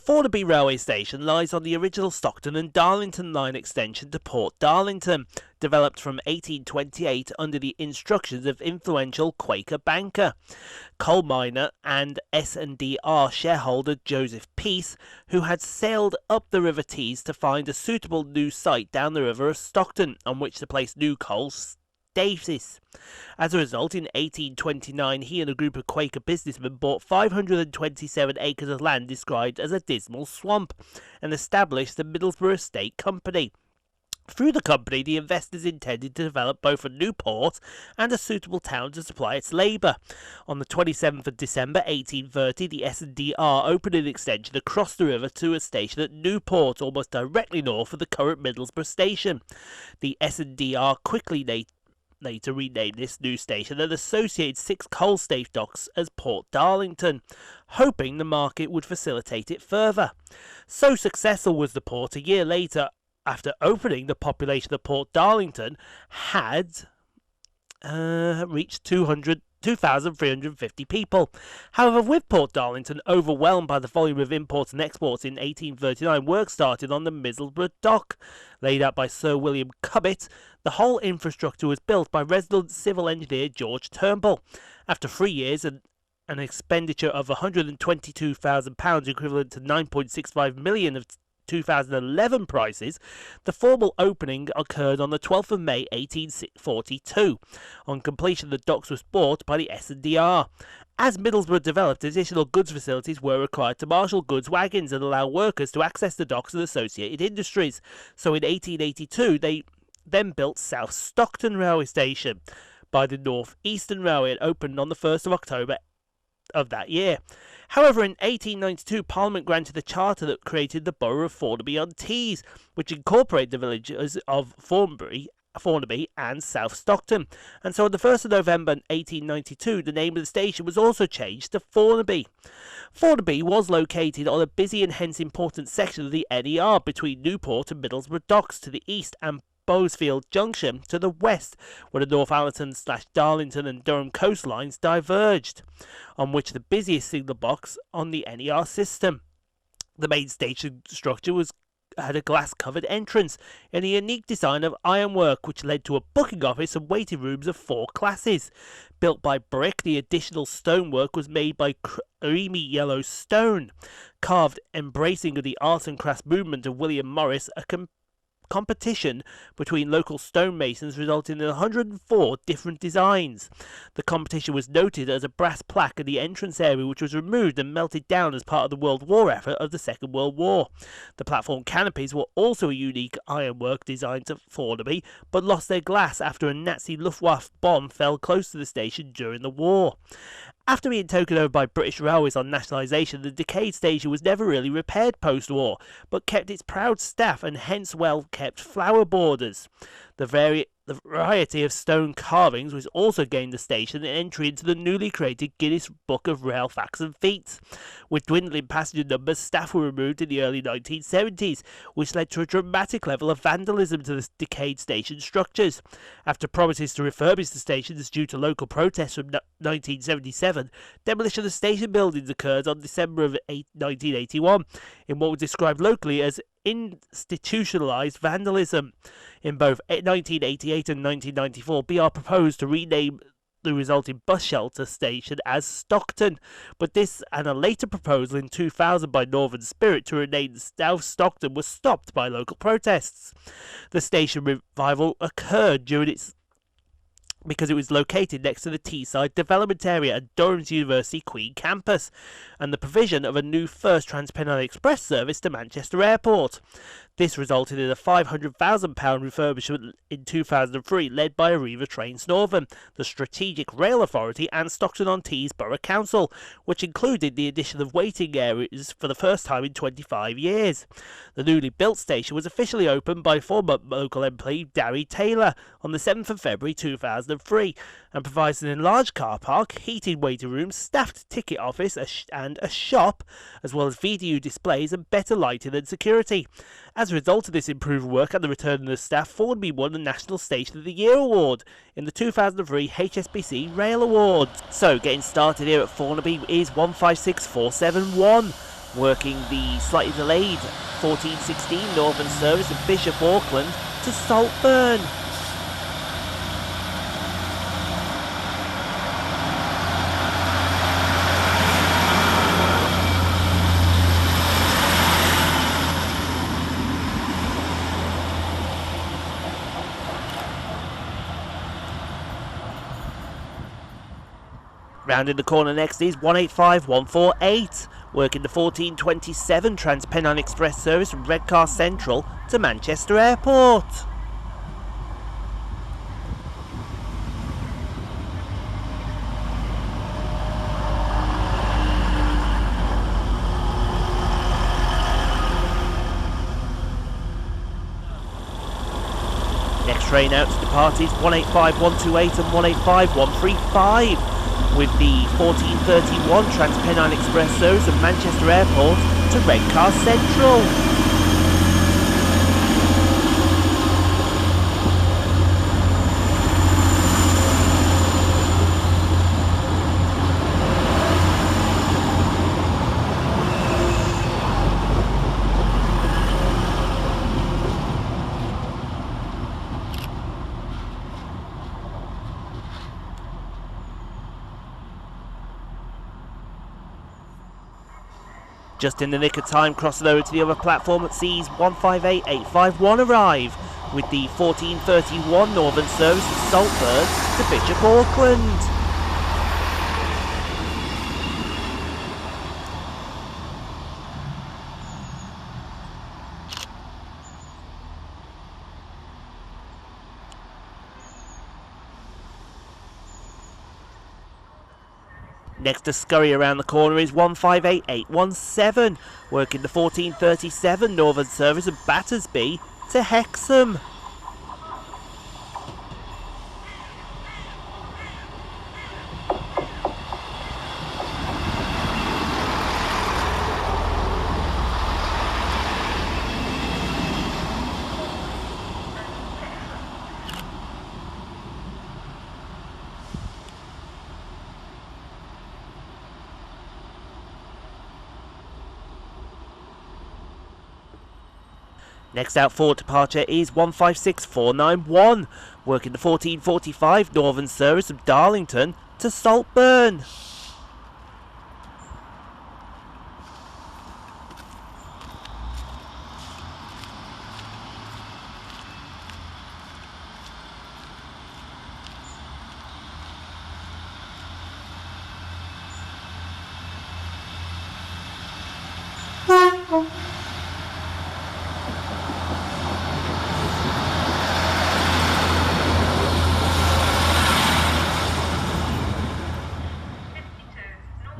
Thornaby railway station lies on the original Stockton and Darlington line extension to Port Darlington, developed from 1828 under the instructions of influential Quaker banker, coal miner and S&DR shareholder Joseph Peace, who had sailed up the River Tees to find a suitable new site down the river of Stockton on which to place new coal stasis. As a result, in 1829 he and a group of Quaker businessmen bought 527 acres of land described as a dismal swamp and established the Middlesbrough Estate Company. Through the company, the investors intended to develop both a new port and a suitable town to supply its labour. On the 27th of December 1830, the S&DR opened an extension across the river to a station at Newport, almost directly north of the current Middlesbrough station. The S&DR quickly later renamed this new station and associated 6 coal stave docks as Port Darlington, hoping the market would facilitate it further. So successful was the port, a year later, after opening, the population of Port Darlington had reached 2,350 people. However, with Port Darlington overwhelmed by the volume of imports and exports in 1839, work started on the Middlesbrough dock. Laid out by Sir William Cubitt, the whole infrastructure was built by resident civil engineer George Turnbull. After 3 years and an expenditure of £122,000, equivalent to 9.65 million of 2011 prices, the formal opening occurred on the 12th of May 1842. On completion, the docks was bought by the S&DR. As Middlesbrough developed, additional goods facilities were required to marshal goods wagons and allow workers to access the docks and associated industries. So in 1882, they then built South Stockton railway station by the North Eastern Railway and opened on the 1st of October of that year. However, in 1892, Parliament granted a charter that created the borough of Thornaby-on-Tees, which incorporated the villages of Thornaby and South Stockton. And so on the 1st of November 1892, the name of the station was also changed to Thornaby. Thornaby was located on a busy and hence important section of the NER between Newport and Middlesbrough docks to the east and Bowesfield Junction to the west, where the Northallerton/Darlington and Durham coastlines diverged, on which the busiest signal box on the NER system. The main station structure had a glass-covered entrance and a unique design of ironwork, which led to a booking office and waiting rooms of 4 classes. Built by brick, the additional stonework was made by creamy yellow stone, carved embracing the arts and crafts movement of William Morris. A competition between local stonemasons resulted in 104 different designs. The competition was noted as a brass plaque in the entrance area, which was removed and melted down as part of the World War effort of the Second World War. The platform canopies were also a unique ironwork design to Thornaby, but lost their glass after a Nazi Luftwaffe bomb fell close to the station during the war. After being taken over by British Railways on nationalisation, the decayed station was never really repaired post-war, but kept its proud staff and hence well-kept flower borders. The variety of stone carvings which also gained the station an entry into the newly created Guinness Book of Rail Facts and Feats. With dwindling passenger numbers, staff were removed in the early 1970s, which led to a dramatic level of vandalism to the decayed station structures. After promises to refurbish the stations due to local protests from 1977, demolition of station buildings occurred on December of 1981 in what was described locally as institutionalised vandalism. In both 1988 and 1994, BR proposed to rename the resulting bus shelter station as Stockton, but this and a later proposal in 2000 by Northern Spirit to rename South Stockton was stopped by local protests. The station revival occurred because it was located next to the Teesside development area and Durham's University Queen campus, and the provision of a new first Transpennine Express service to Manchester Airport. This resulted in a £500,000 refurbishment in 2003, led by Arriva Trains Northern, the Strategic Rail Authority and Stockton-on-Tees Borough Council, which included the addition of waiting areas for the first time in 25 years. The newly built station was officially opened by former local MP Darry Taylor on the 7th of February 2003 and provides an enlarged car park, heated waiting rooms, staffed ticket office and a shop, as well as VDU displays and better lighting and security. As a result of this improved work and the return of the staff, Thornaby won the National Station of the Year award in the 2003 HSBC Rail Awards. So getting started here at Thornaby is 156471, working the slightly delayed 1416 Northern service of Bishop Auckland to Saltburn. Rounding the corner next is 185148, working the 1427 Transpennine Express service from Redcar Central to Manchester Airport. Next train out to depart is 185128 and 185135. With the 1431 Transpennine Express service from Manchester Airport to Redcar Central. Just in the nick of time, crossing over to the other platform at sees 158851 arrive, with the 1431 Northern service from Saltburn to Bishop Auckland. Next to scurry around the corner is 158817, working the 1437 Northern service of Battersby to Hexham. Next out for departure is 156491, working the 1445 Northern service of Darlington to Saltburn.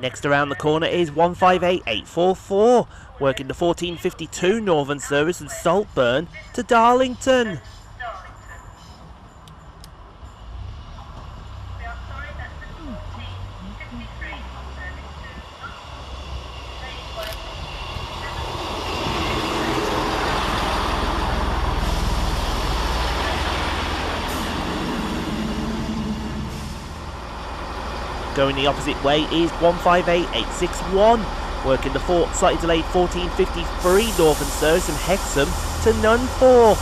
Next around the corner is 158844, working the 1452 Northern service of Saltburn to Darlington. Going the opposite way is 158861, working the slightly delayed 1453 Northern service from Hexham to Nunthorpe.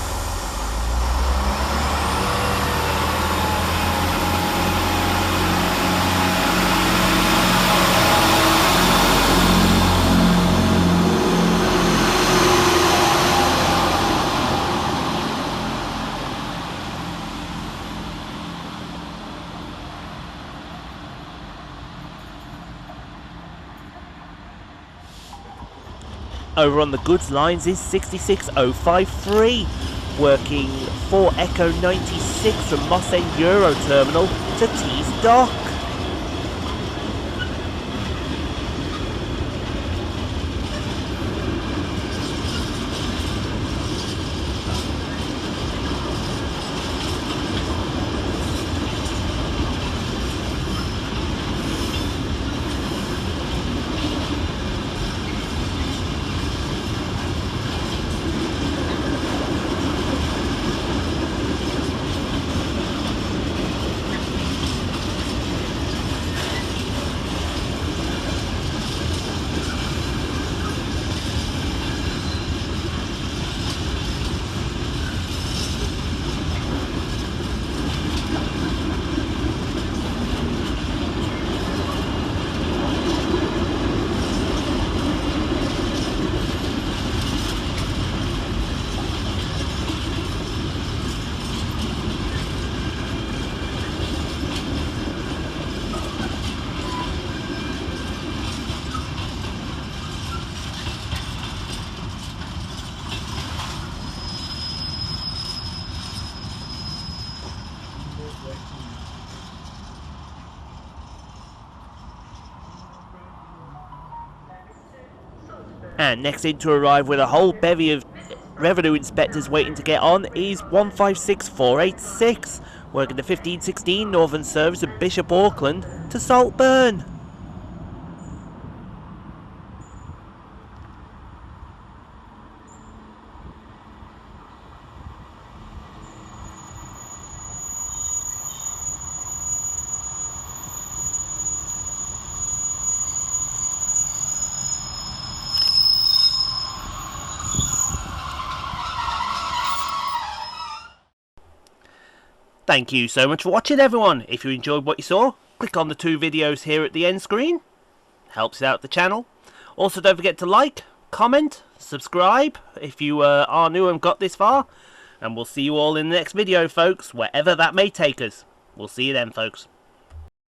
Over on the goods lines is 66053, working for Echo 96 from Moss End Euro Terminal to Tees Dock. And next in to arrive with a whole bevy of revenue inspectors waiting to get on is 156486, working the 1516 Northern service of Bishop Auckland to Saltburn. Thank you so much for watching, everyone. If you enjoyed what you saw, click on the 2 videos here at the end screen. Helps out the channel. Also, don't forget to like, comment, subscribe if you are new and got this far. And we'll see you all in the next video, folks, wherever that may take us. We'll see you then, folks.